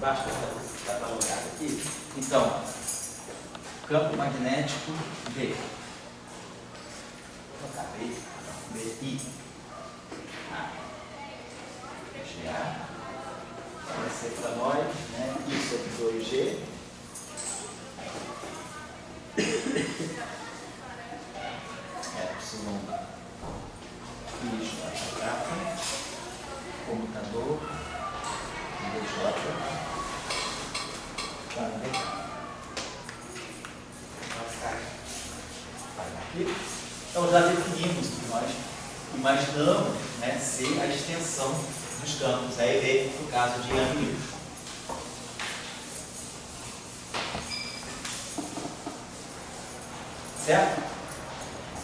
embaixo, está catalogado aqui. Então, campo magnético V. Vou colocar V, VI. GA. Vai ser para nós, né? Isso é 2G. Epsilon X data, comutador, DJ, aqui. Então já definimos que nós imaginamos, né, ser a extensão dos campos, aí vem no caso de Young. Certo?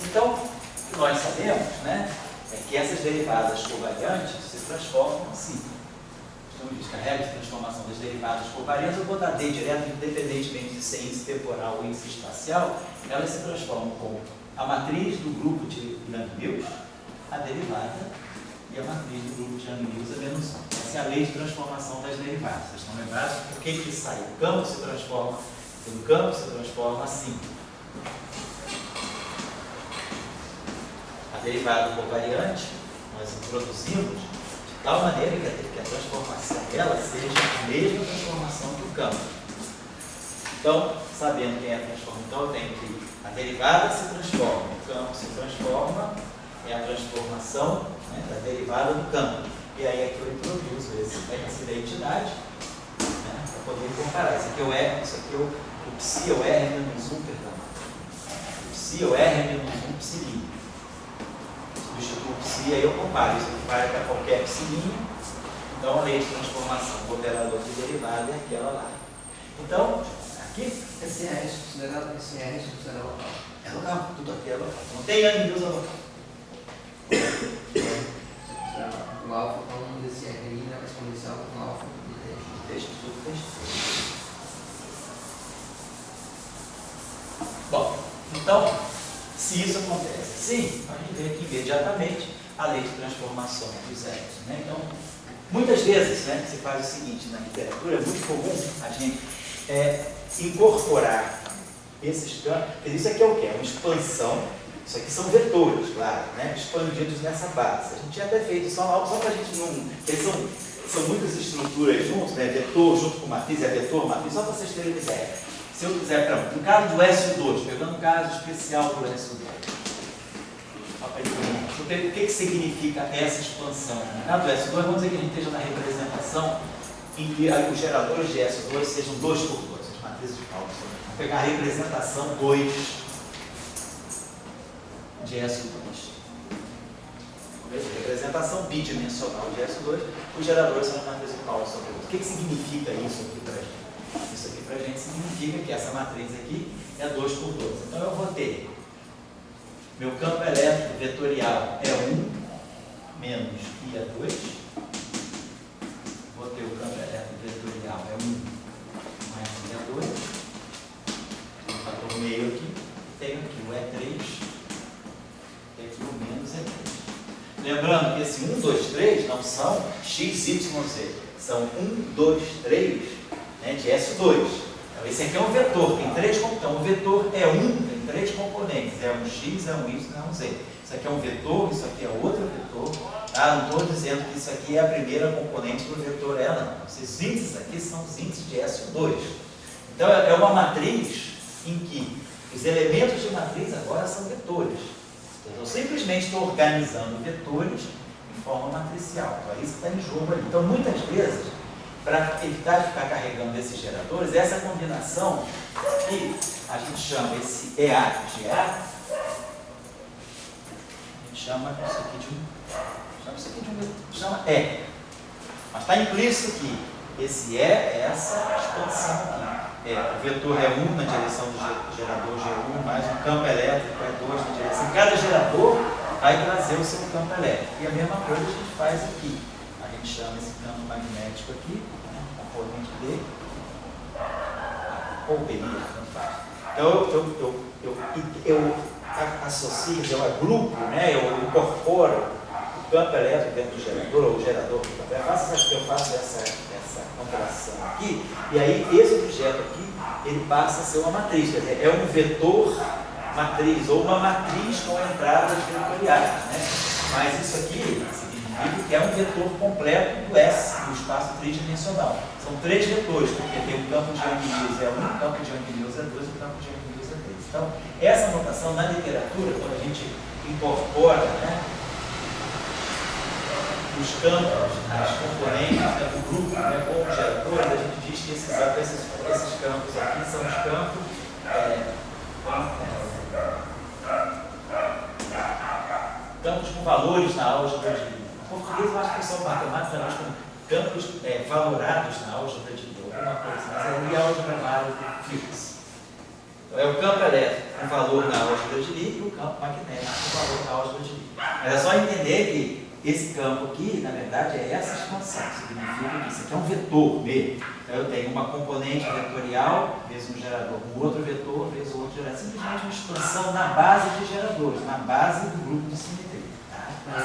Então, o que nós sabemos, né, é que essas derivadas covariantes se transformam assim. Então, diz que a regra de transformação das derivadas covariantes, eu vou dar D direto, independentemente de ser índice temporal ou índice espacial, elas se transformam como a matriz do grupo de Young-Mills, a derivada, e a matriz do grupo de Young-Mills é menos 1. Essa é a lei de transformação das derivadas. Vocês estão lembrados? Por que sai? O campo se transforma, o campo se transforma assim. A derivada covariante, nós introduzimos de tal maneira que a transformação dela seja a mesma transformação que o campo. Então, sabendo quem é a transformação, então eu tenho que a derivada se transforma, o campo se transforma, é a transformação, né, da derivada do campo. E aí é que eu introduzo essa identidade, né, para poder comparar. Isso aqui é o R, isso aqui é o psi, é o R menos 1, perdão. O psi é o R menos 1 psi. Substituo o psi, aí eu comparo. Isso aqui vai para qualquer psi. Então a lei de transformação do operador de derivada é aquela lá. Então, aqui, Esse R é considerado local. é local, tudo aqui é local. Não tem Young-Mills local. O alfa falando desse R aí na exponencial com alfa de Deixa tudo texto. Bom, então, se isso acontece assim, a gente vê aqui imediatamente a lei de transformação dos zeros. Né? Então, muitas vezes, né, se faz o seguinte na literatura, é muito comum a gente incorporar esses campos. Isso aqui é o quê? É uma expansão. Isso aqui são vetores, claro, né, expandidos nessa base. A gente tinha até feito só para a gente não... Porque são muitas estruturas juntos, né, vetor junto com matriz, é vetor, matriz, só para vocês terem ideia. Se eu quiser, pronto, no caso do SU2, pegando um caso especial para o SU2, o que significa essa expansão? No caso do SU2, vamos dizer que a gente esteja na representação em que os geradores de SU2 sejam 2 por 2, as matrizes de cálculo. Vamos pegar a representação 2 de SU2. Representação bidimensional de SU2, os geradores são as matrizes de cálculo sobre o que significa isso aqui para a gente? Isso aqui para a gente significa que essa matriz aqui é 2 por 2. Então eu vou ter meu campo elétrico vetorial é 1 menos I é 2. Vou ter o campo elétrico vetorial é 1 mais I é 2. Tem um fator meio aqui. Tenho aqui o E3. E aqui o menos E3. Lembrando que esse 1, 2, 3 não são x, y, z. São 1, 2, 3, né, de S2. Então, esse aqui é um vetor, tem 3 componentes. Então, o vetor é 1, tem 3 componentes. É um x, é um y, é um z. Isso aqui é um vetor, isso aqui é outro vetor. Tá? Não estou dizendo que isso aqui é a primeira componente do vetor E, não. Esses índices aqui são os índices de S2. Então, é uma matriz em que os elementos de matriz agora são vetores. Eu simplesmente estou organizando vetores em forma matricial. Então, é isso que está em jogo ali. Então, muitas vezes, para evitar de ficar carregando esses geradores, essa combinação que a gente chama esse EA de GA, a gente chama isso aqui de um, chama E. Mas está implícito que esse E é essa expansão aqui. O vetor é 1 na direção do gerador G1, mais um campo elétrico é 2 na direção. Cada gerador vai trazer o seu campo elétrico. E a mesma coisa a gente faz aqui. A gente chama esse campo magnético aqui, né, componente D, ou B, tanto faz. Então eu associo, eu agrupo, né, eu incorporo campo elétrico dentro do gerador, ou o gerador do campo elétrico, eu faço essa comparação aqui, e aí esse objeto aqui, ele passa a ser uma matriz, quer dizer, é um vetor matriz, ou uma matriz com entradas vetoriais, né? Mas isso aqui significa que é um vetor completo do S, do espaço tridimensional. São 3 vetores, porque tem o campo de Young-Mills é 1, o campo de Young-Mills é 2 e o campo de Young-Mills é 3. Então, essa notação na literatura, quando a gente incorpora, né, os campos, as componentes, né, do grupo, né, como geradores, a gente diz que esses campos aqui são os campos campos com valores na álgebra de Lie. Em português, eu acho que o pessoal matemática traduz como campos valorados na álgebra de Lie, alguma coisa, mas aí a álgebra é fixa. Então, é o campo elétrico com valor na álgebra de Lie e o campo magnético com valor na álgebra de Lie. Mas é só entender que esse campo aqui, na verdade, é essa expansão. Significa que isso aqui é um vetor mesmo. Então, eu tenho uma componente vetorial, vezes um gerador, um outro vetor, vezes o outro gerador. Simplesmente uma expansão na base de geradores, na base do grupo de simetria. Mas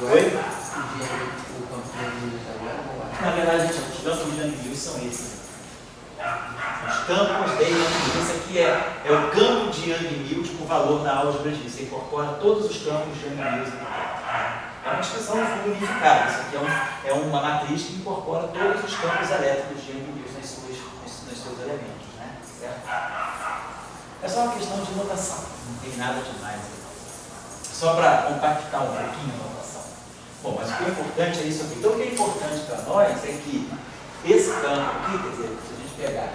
o Oi? o campo de Young-Mills agora não é? Na verdade, gente, os campos de Young-Mills são esses. Os campos de Young-Mills. Esse aqui é o campo de Young-Mills com valor na álgebra de Lie. Você incorpora todos os campos de Young-Mills. É uma expressão unificada. Isso aqui é uma matriz que incorpora todos os campos elétricos de Young-Mills nos seus elementos. Né? Certo? É só uma questão de notação. Não tem nada demais. Só para compactar um pouquinho a notação. Bom, mas o que é importante é isso aqui. Então, o que é importante para nós é que esse campo aqui, quer dizer, se a gente pegar,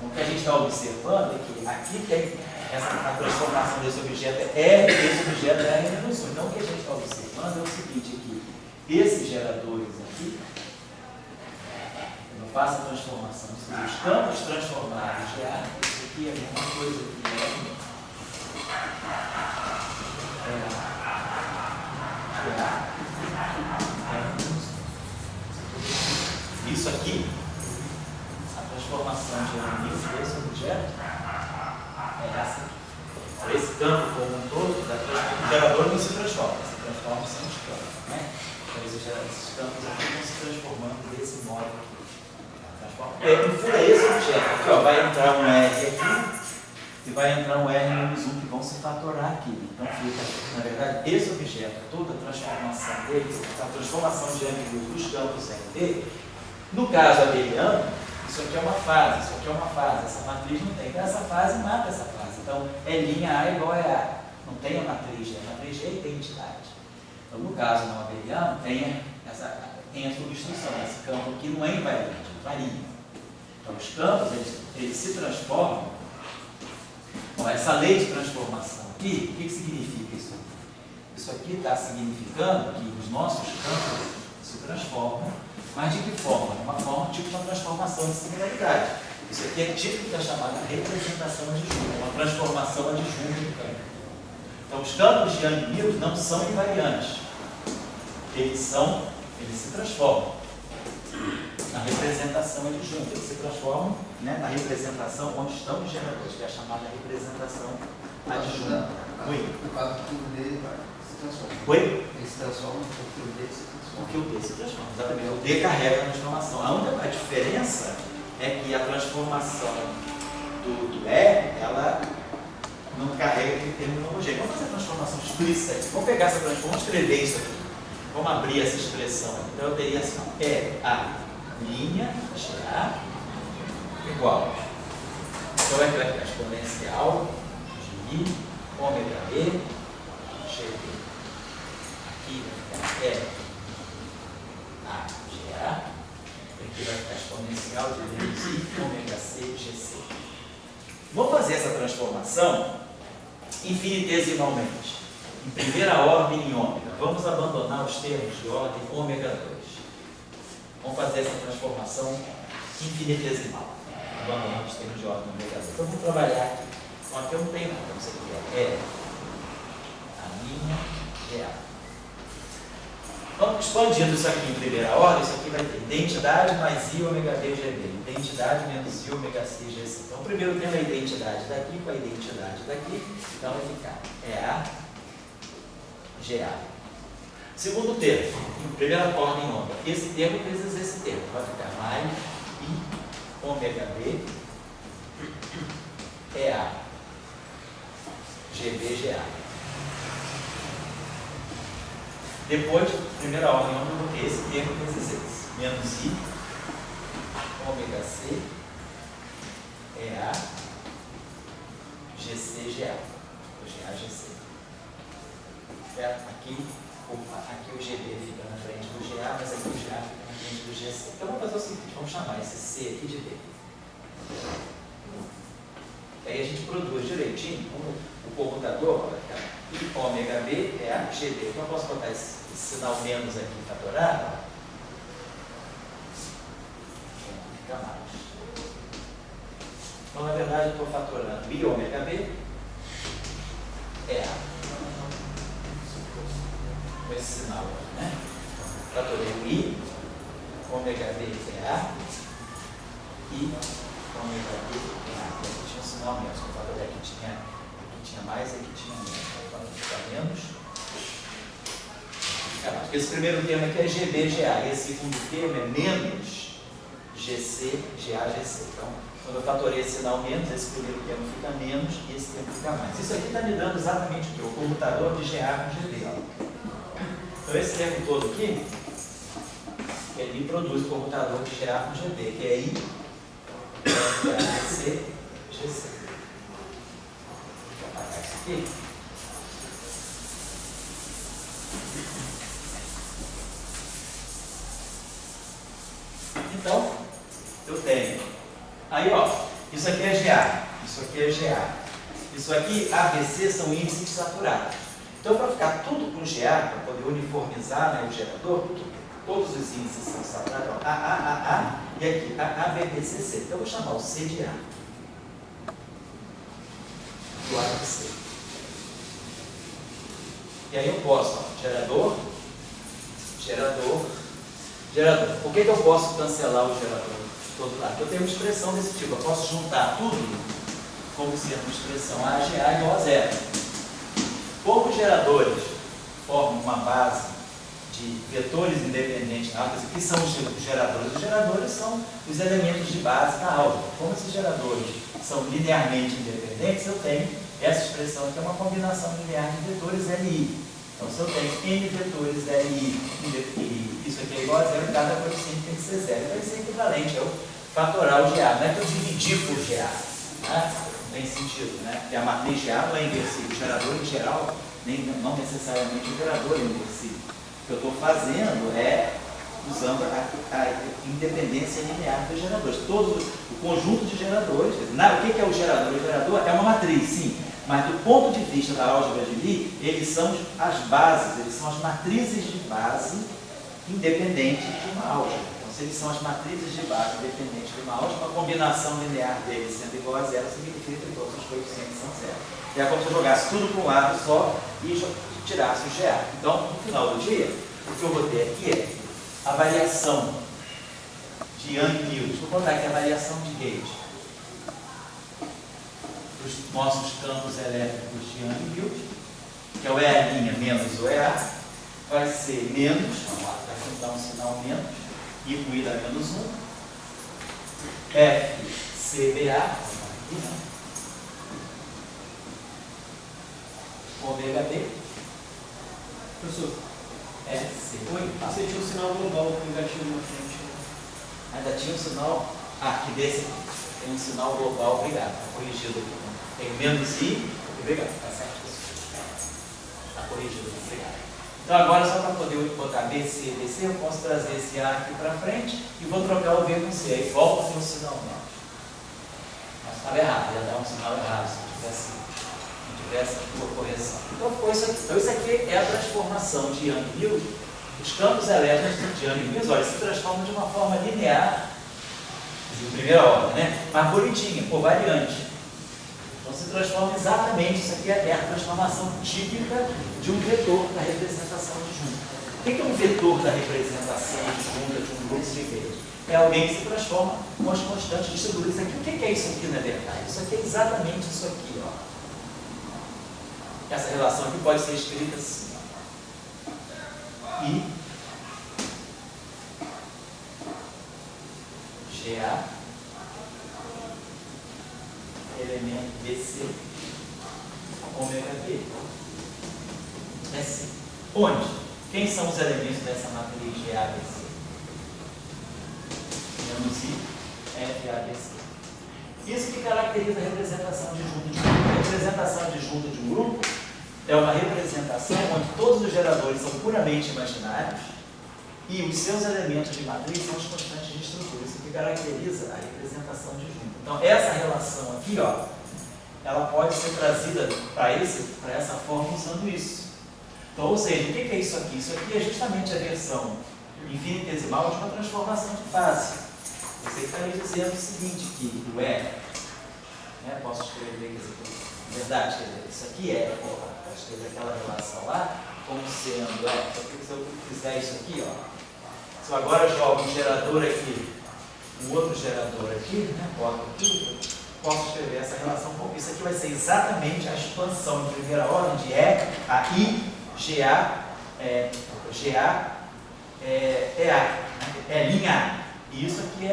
o que a gente está observando é que aqui tem a transformação desse objeto esse objeto é R menos 1. Então, o que a gente está observando é o seguinte, aqui, esses geradores aqui, eu faço a transformação, os campos transformados de A, isso aqui é a mesma coisa que isso aqui, a transformação de Young-Mills desse objeto é essa aqui. Esse campo como um todo, o gerador não se transforma são os campos, né? Então esses campos aqui vão se transformando desse modo aqui. No fundo é esse objeto aqui, ó, vai entrar um R aqui e vai entrar um R menos 1 que vão se fatorar aqui. Então fica, na verdade, esse objeto, toda a transformação dele, a transformação de Young-Mills dos campos RD, no caso abeliano, isso aqui é uma fase, isso aqui é uma fase, essa matriz não tem. Então essa fase mata essa fase. Então é linha A igual a A. Não tem a matriz é identidade. Então no caso não abeliano, tem a substituição. Esse campo aqui não é invariante, varia. Então os campos, eles se transformam. Bom, essa lei de transformação aqui, o que significa isso? Isso aqui está significando que os nossos campos se transformam, mas de que forma? Uma forma tipo uma transformação de singularidade. Isso aqui é típico da chamada representação adjunta, uma transformação adjunta do campo. Então, os campos de Young-Mills não são invariantes. Eles se transformam na representação adjunta. Eles se transformam, né, na representação onde estão os geradores, que é a chamada representação adjunta. Por causa que tudo dele vai se transforma. Oi? Ele se transforma porque o D se transforma. Porque o D se transforma, exatamente. O D carrega a transformação. A diferença é que a transformação do E, ela não carrega aquele termo homogêneo. Vamos fazer a transformação explícita aqui. Vamos pegar essa transformação, vamos escrever isso aqui. Vamos abrir essa expressão. Então eu teria assim, a linha GA igual. Então é que vai ficar exponencial de I, ômega E, GD. Aqui vai ficar A, GA. Aqui vai ficar exponencial de menos I, ômega C, GC. Vamos fazer essa transformação infinitesimalmente. Em primeira ordem em ômega. Vamos abandonar os termos de ordem ômega 2. Vamos fazer essa transformação infinitesimal. Abandonando os termos de ordem ômega 2. Então vamos trabalhar aqui. Então aqui eu não tenho nada. Isso aqui é a minha real. Vamos expandindo isso aqui em primeira ordem. Isso aqui vai ter identidade mais I ômega B GB. Identidade menos I ômega C GC. Então primeiro tendo a identidade daqui com a identidade daqui. Então vai ficar a GA Segundo termo, primeira ordem ômega. Esse termo vezes esse termo. Vai ficar mais I ômega B EA GB GA. Depois, primeira ordem ômega, eu vou ter esse termo vezes esse. Menos I ômega C EA GC GA. GA GC. Certo? Aqui o GB fica na frente do GA, mas aqui o GA fica na frente do GC. Então vamos fazer o seguinte, vamos chamar esse C aqui de D. Aí a gente produz direitinho, como o computador vai ficar I ômega B é a GB. Então eu posso botar esse sinal menos aqui fatorado, fica mais. Então na verdade eu estou fatorando I ômega B é a com esse sinal aqui, né? Fatorei o I, ômega B é A, I, ômega B é A. Aqui tinha um sinal menos, eu fatorei aqui tinha mais, aqui tinha menos. Então fica menos, fica mais. Porque esse primeiro termo aqui é GB, GA, e esse segundo termo é menos GC, GA, GC. Então, quando eu fatorei esse sinal menos, esse primeiro termo fica menos e esse termo fica mais. Isso aqui está me dando exatamente o que? O comutador de GA com GB. Então, esse termo todo aqui, ele produz o computador de GA com GB, que é I, GC, GC. Vou apagar isso aqui. Então, eu tenho. Aí, ó, isso aqui é GA, isso aqui é GA. Isso aqui, ABC, são índices saturados. Então, para ficar tudo com GA, para poder uniformizar, né, o gerador, todos os índices são saturados, ó, A, e aqui, A, B, B, C, C. Então, eu vou chamar o C de A. E o A de C. E aí eu posso, ó, gerador. Por que eu posso cancelar o gerador de todo lado? Eu tenho uma expressão desse tipo, eu posso juntar tudo como sendo uma expressão AGA igual a zero. Como os geradores formam uma base de vetores independentes na álgebra, o que são os geradores? Os geradores são os elementos de base da álgebra. Como esses geradores são linearmente independentes, eu tenho essa expressão que é uma combinação linear de vetores LI. Então, se eu tenho N vetores LI e isso aqui é igual a zero, cada coeficiente tem que ser zero. Então, isso é equivalente ao fatoral de A. Não é que eu dividi por GA. Né? Não tem sentido, né? Porque a matriz GA não é inversível. O gerador em geral, não necessariamente o gerador é inversível. O que eu estou fazendo é usando a independência linear dos geradores. Todo o conjunto de geradores. O que é o gerador? O gerador é uma matriz, sim. Mas do ponto de vista da álgebra de Lie, eles são as bases, eles são as matrizes de base independentes de uma álgebra. Então, se eles são as matrizes de base independentes de uma álgebra, a combinação linear deles sendo igual a zero significa que todos os coeficientes são zero. E é como se eu jogasse tudo para um lado só e tirasse o GA. Então, no final do dia, o que eu vou ter aqui é a variação de Young-Mills. Vou botar aqui a variação de Gauge. Os nossos campos elétricos de Young-Mills, que é o EA' menos o EA, vai ser menos, vamos lá, vai juntar um sinal menos, imbuído a menos 1, FCBA, aqui, né? Ômega B, Professor, FC. você tinha um sinal global negativo na frente. Ainda tinha um sinal, aqui desse tem um sinal global, obrigado, está corrigido aqui. Tem menos I, obrigado, está certo. Está corrigido, obrigado. Então agora, só para poder botar BC e DC, eu posso trazer esse A aqui para frente e vou trocar o B com C. Aí volta a ter um sinal menos. Mas estava errado, ia dar um sinal errado se não tivesse a correção. Então foi isso aqui. Então isso aqui é a transformação de Young-Mills. Os campos elétricos de Young-Mills, olha, se transformam de uma forma linear, de primeira ordem, né? Mas bonitinha, covariante. Então se transforma exatamente, isso aqui é a transformação típica de um vetor da representação de junta. O que é um vetor da representação de junta de um grupo de vetores? É alguém que se transforma com as constantes distribuídas. Aqui, o que é isso aqui na verdade? Isso aqui é exatamente isso aqui, ó. Essa relação aqui pode ser escrita assim. I, GA, elemento BC, ômega B. É C. Onde? Quem são os elementos dessa matriz GABC? Menos I, FABC. Isso que caracteriza a representação disjunta de um grupo. A representação disjunta de um grupo é uma representação onde todos os geradores são puramente imaginários e os seus elementos de matriz são as constantes de estrutura. Isso que caracteriza a representação disjunta. Então, essa relação aqui, ó, ela pode ser trazida para essa forma usando isso. Então, ou seja, o que é isso aqui? Isso aqui é justamente a versão infinitesimal de uma transformação de fase. Você estaria dizendo o seguinte, que o E, né, posso escrever, quer dizer, na verdade, quer dizer, isso aqui é, posso escrever aquela relação lá, como sendo, se eu fizer isso aqui, ó, se eu agora jogo um gerador aqui, um outro gerador aqui, né, boto aqui, posso escrever essa relação, porque isso aqui vai ser exatamente a expansão em primeira ordem de E a I, GA, EA, é linha A. E isso aqui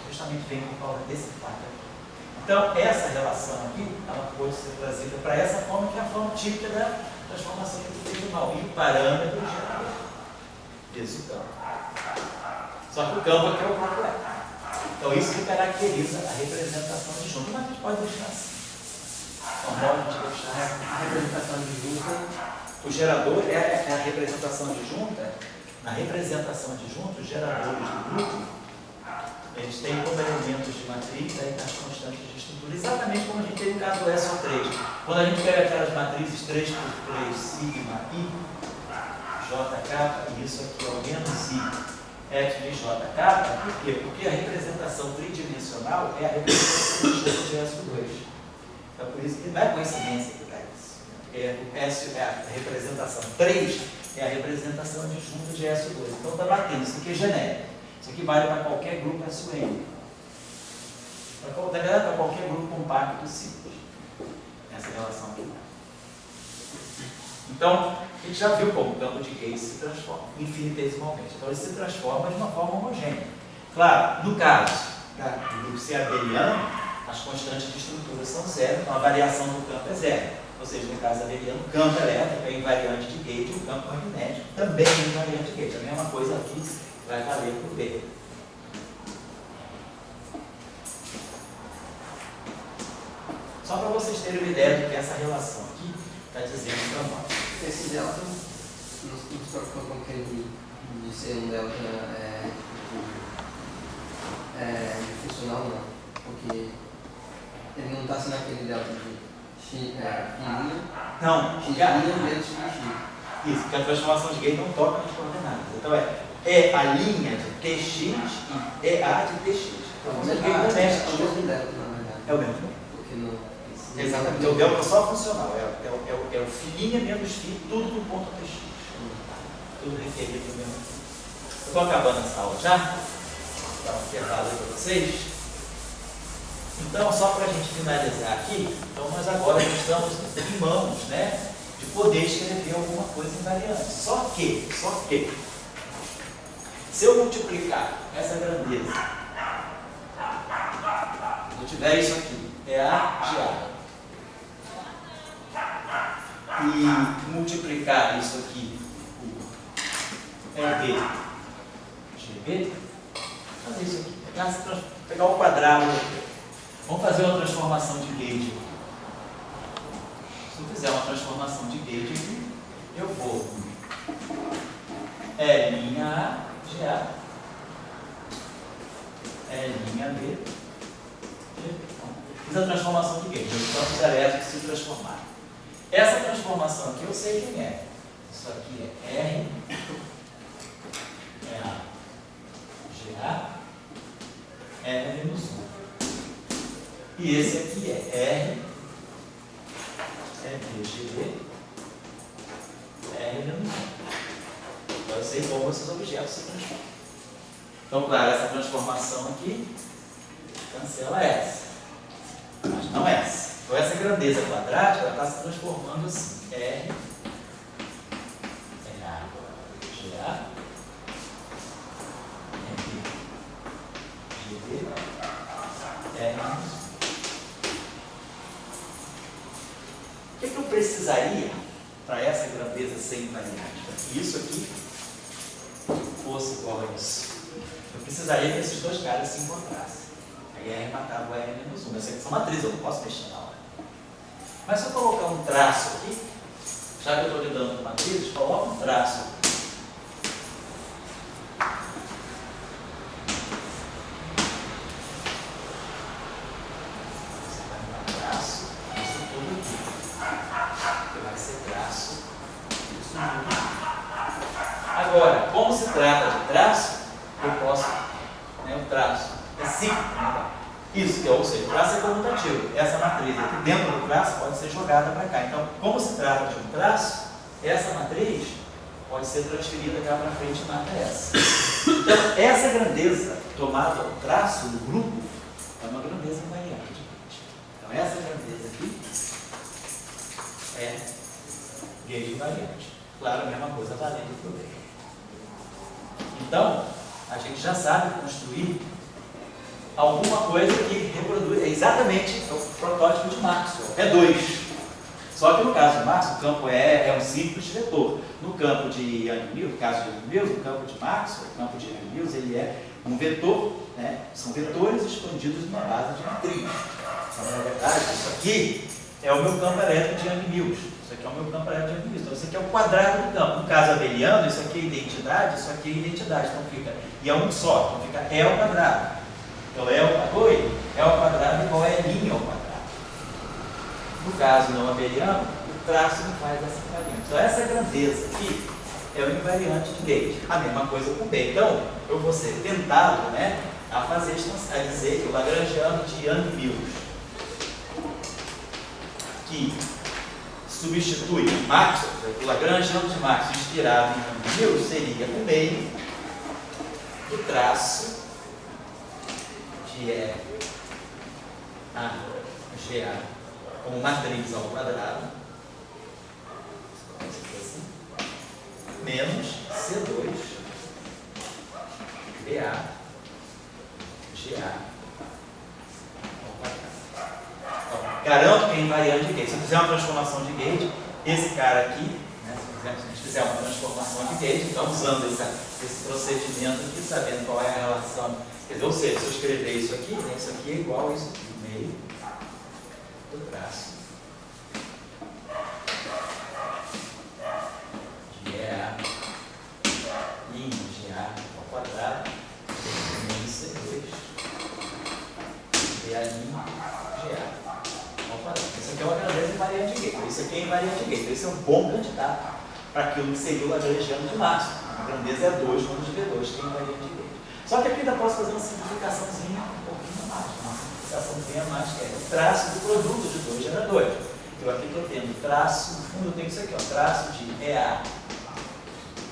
justamente vem por causa desse fato aqui. Então, essa relação aqui, ela pode ser trazida para essa forma, que é a forma típica da transformação infinitesimal. E o parâmetro gerador. Esse o campo. Só que o campo aqui é o próprio E. Então, isso que caracteriza a representação de junta. Mas a gente pode deixar assim. Então, a gente deixar A representação disjunta. o gerador é a representação disjunta. Na representação disjunta, os geradores do grupo, eles têm como elementos de matriz as constantes de estrutura, exatamente como a gente tem no caso do SO3. Quando a gente pega aquelas matrizes 3 por 3, sigma I, JK, e isso aqui é o menos I, X de JK, por quê? Porque a representação tridimensional é a representação de SO2. Então, por isso que não é coincidência que está isso. A representação 3 é a representação disjunta de SO2. Então, está batendo, isso aqui é genérico. Isso aqui vale para qualquer grupo SUN. Na verdade, para qualquer grupo compacto simples. Essa relação aqui. Então, a gente já viu como o campo de Gauss se transforma infinitesimalmente. Então, ele se transforma de uma forma homogênea. Claro, no caso do grupo C abeliano, as constantes de estrutura são zero, então a variação do campo é zero. Ou seja, no caso abeliano, o campo elétrico é invariante de Gauss e o campo magnético também é invariante de Gauss. A mesma coisa aqui vai valer para o B. Só para vocês terem uma ideia do que essa relação aqui está dizendo para nós. Esse delta não se preocupa com aquele de ser um delta funcional, não. Porque ele não está sendo aquele delta de fininha. Não, Fininha menos x. Isso, porque a transformação de Gauss não toca nas coordenadas. Então é a linha de TX e EA de TX. É o mesmo delta, na verdade. É o mesmo. Porque não. Exatamente. O delta só funcional. É o filinha menos φ, tudo no ponto TX. Tudo referido no mesmo. Eu estou acabando essa aula já. Vou dar uma intervalo aí para vocês. Então, só para a gente finalizar aqui, então nós agora estamos em mãos, né, de poder escrever alguma coisa invariante. Só que, se eu multiplicar essa grandeza, se eu tiver isso aqui, é A de A, e multiplicar isso aqui por B de B, fazer isso aqui, pegar o quadrado aqui. Vamos fazer uma transformação de Gauge. Se eu fizer uma transformação de Gauge aqui, eu vou E' A, GA, E' B, G. Fiz a transformação de Gauge, os campos elétricos se transformaram. Essa transformação aqui eu sei quem é. Isso aqui é R, é A, GA, R menos 1. E esse aqui é R, BGB, R menos 1. Então eu sei como esses objetos se transformam. Então, claro, essa transformação aqui cancela essa, mas não essa. Então essa grandeza quadrática está se transformando assim, R, GA, R menos 1. O que eu precisaria para essa grandeza ser invariante? Para que isso aqui fosse igual a isso. Eu precisaria que esses dois caras se encontrassem. Aí é arrematado o R menos 1. Essa aqui são matrizes, eu não posso mexer na hora. Mas se eu colocar um traço aqui, já que eu estou lidando com matrizes, coloco um traço aqui. Você vai dar traço, isso tudo aqui. Que vai ser traço, isso tudo. Agora, como se trata de traço, eu posso, o traço é simples, isso, ou seja, o traço é comutativo. Essa matriz aqui dentro do traço pode ser jogada para cá. Então, como se trata de um traço, essa matriz pode ser transferida cá para frente e marca essa. Então, essa grandeza tomada ao traço do grupo é uma grandeza invariante. Então, essa grandeza aqui é gauge invariante. Claro, a mesma coisa valendo para o meio. Então, a gente já sabe construir alguma coisa que reproduz exatamente o protótipo de Maxwell. É 2. Só que no caso de Maxwell, o campo é um simples vetor. No campo de Young-Mills, no caso de Young-Mills, no campo de Maxwell, o campo de Young-Mills, ele é um vetor, são vetores expandidos numa base de matriz. Então, na verdade, isso aqui é o meu campo elétrico de Young-Mills. Isso aqui é o meu campo elétrico de Young-Mills. Então, isso aqui é o quadrado do campo. No caso abeliano, isso aqui é identidade, isso aqui é identidade. Então, fica, e é um só. Então, fica E ao quadrado. Então, E ao quadrado igual a L ao quadrado. No caso não abeliano, o traço não faz essa invariante. Então, essa grandeza aqui é o invariante de gauge. A mesma coisa com B. Então, eu vou ser tentado a fazer a dizer que o lagrangiano de Young-Mills, que substitui Maxwell, o lagrangiano de Maxwell inspirado em Young-Mills, seria o meio do traço de GA como matriz ao quadrado, menos C2 BA GA ao quadrado. Então, garanto que é invariante de gauge. Se eu fizer uma transformação de gauge, esse cara aqui, se a gente fizer uma transformação de gauge, então usando esse procedimento aqui, sabendo qual é a relação, quer dizer, ou seja, se eu escrever isso aqui é igual a isso aqui, meio do traço de EA GA ao quadrado menos C2 BA GA ao quadrado. Isso aqui é uma grandeza invariante de gauge. Isso aqui é invariante de gauge. Esse é um bom candidato para aquilo que seria o lagrangiano de Maxwell. A grandeza é 2 menos V2, que é invariante de gauge. Só que aqui ainda posso fazer uma simplificaçãozinha um pouquinho mais. Uma simplificaçãozinha mais, que é o traço do produto de dois geradores. Eu aqui estou tendo traço, no fundo eu tenho isso aqui, traço de EA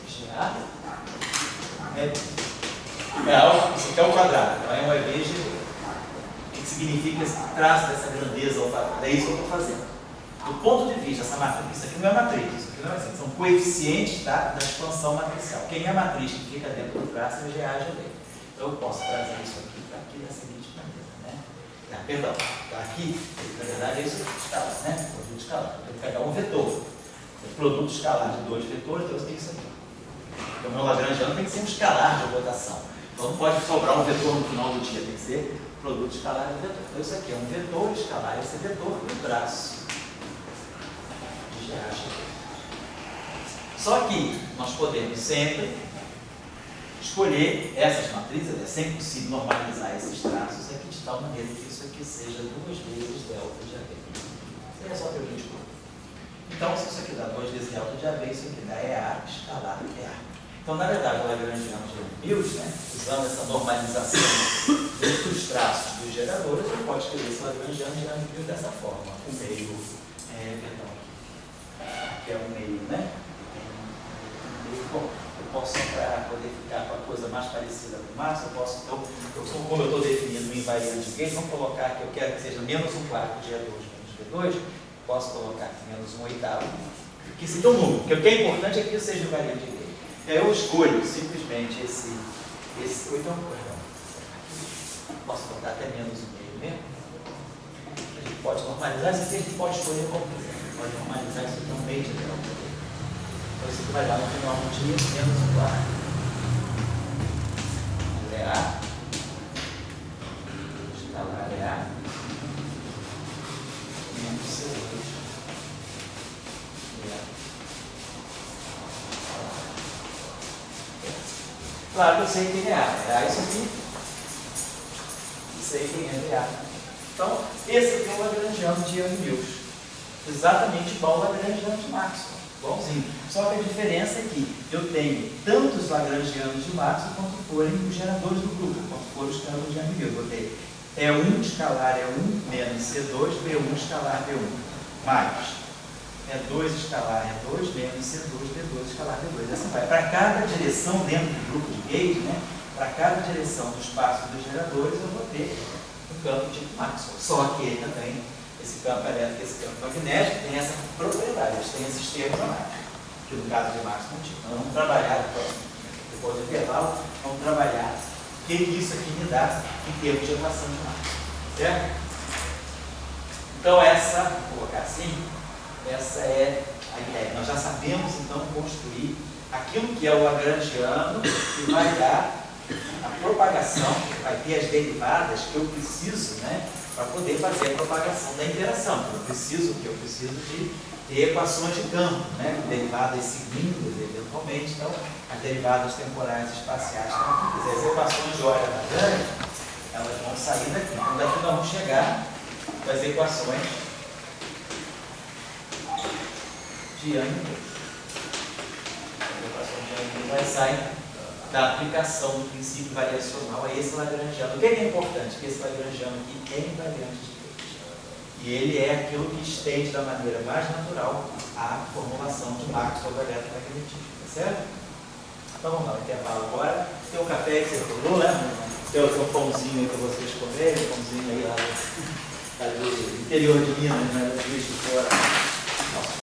GA, isso aqui é o quadrado, então é um EV G. O que significa esse traço dessa grandeza ao quadrado? É isso que eu estou fazendo. Do ponto de vista dessa matriz, isso aqui não é matriz, isso aqui não é assim, são coeficientes da expansão matricial. Quem é a matriz que fica dentro do traço é o GA GD. Então eu posso trazer isso aqui para aqui da seguinte maneira. Perdão, aqui, na verdade é isso aqui, escalar, produto escalar. Eu tenho que pegar um vetor. O produto escalar de dois vetores, então eu tenho isso aqui. Então o meu lagrangiano tem que ser um escalar de rotação. Então não pode sobrar um vetor no final do dia, tem que ser produto escalar de vetor. Então isso aqui é um vetor escalar, esse é vetor do traço de GA. Só que nós podemos sempre escolher essas matrizes, é sempre possível normalizar esses traços aqui de tal maneira que isso aqui seja 2 vezes delta de AB. Isso é só teoria de grupo. Então, se isso aqui dá 2 vezes delta de AB, isso aqui dá EA escalar EA. Então, na verdade, o lagrangiano de Young-Mills, usando essa normalização dos traços dos geradores, ele pode escrever esse lagrangiano de Young-Mills dessa forma. O meio, perdão, aqui é o meio, bom, eu posso, para poder ficar com a coisa mais parecida com o Maxwell, eu posso, então, como eu estou definindo o invariante de gauge, vamos colocar que eu quero que seja menos 1/4 de E2 menos V2, posso colocar aqui menos 1/8, que seja um número, porque o que é importante é que isso seja invariante de gauge. Eu escolho simplesmente esse então, posso botar até menos 1/2, ver? A gente pode normalizar, isso aqui a gente pode escolher como quiser. Pode normalizar isso aqui é um meio geral. Então isso aqui vai dar no final do dia menos um quarto. É A. Escalar é A. Menos C2. Claro que eu sei quem é A. É isso aqui. Sei quem é A. Então, esse aqui é o lagrangiano de Young-Mills. Exatamente igual ao lagrangiano de Maxwell. Igualzinho. Só que a diferença é que eu tenho tanto os lagrangianos de Maxwell quanto forem os geradores do grupo, quanto forem os geradores de Young-Mills. Eu botei E1 escalar E1 menos C2, B1 escalar B1. Mais E2 escalar E2 menos C2, B2 escalar B2. Assim vai. Para cada direção dentro do grupo de Gauge, né? Para cada direção do espaço dos geradores, eu vou ter um campo tipo Maxwell. Só que também, esse campo elétrico e esse campo magnético tem essa propriedade, eles têm esses termos a mais, que no caso de Maxwell não tinha. Então, vamos trabalhar, depois do intervalo, vamos trabalhar o que isso aqui me dá em termos de equação de Maxwell. Certo? Então, essa, vou colocar assim, essa é a ideia. Nós já sabemos, então, construir aquilo que é o lagrangiano que vai dar a propagação, vai ter as derivadas que eu preciso, né, para poder fazer a propagação da interação. Eu preciso de ter equações de campo, né, derivadas seguidas, eventualmente. Então, as derivadas temporais e espaciais estão aqui. As equações de ordem Lagrange, elas vão sair daqui. Então, daqui nós vamos chegar às equações de Young-Mills. A equação de Young-Mills vai sair da aplicação do princípio variacional a esse lagrangiano. O que é importante? Que esse lagrangiano aqui é invariante de Gauge. E ele é aquilo que estende da maneira mais natural a formulação de Maxwell do eletromagnetismo. Tá certo? Então vamos lá, intervalo agora. Tem o café que você falou, né? Tem o pãozinho aí para vocês comerem, o pãozinho aí lá do interior de Minas, né? Do Juiz de Fora.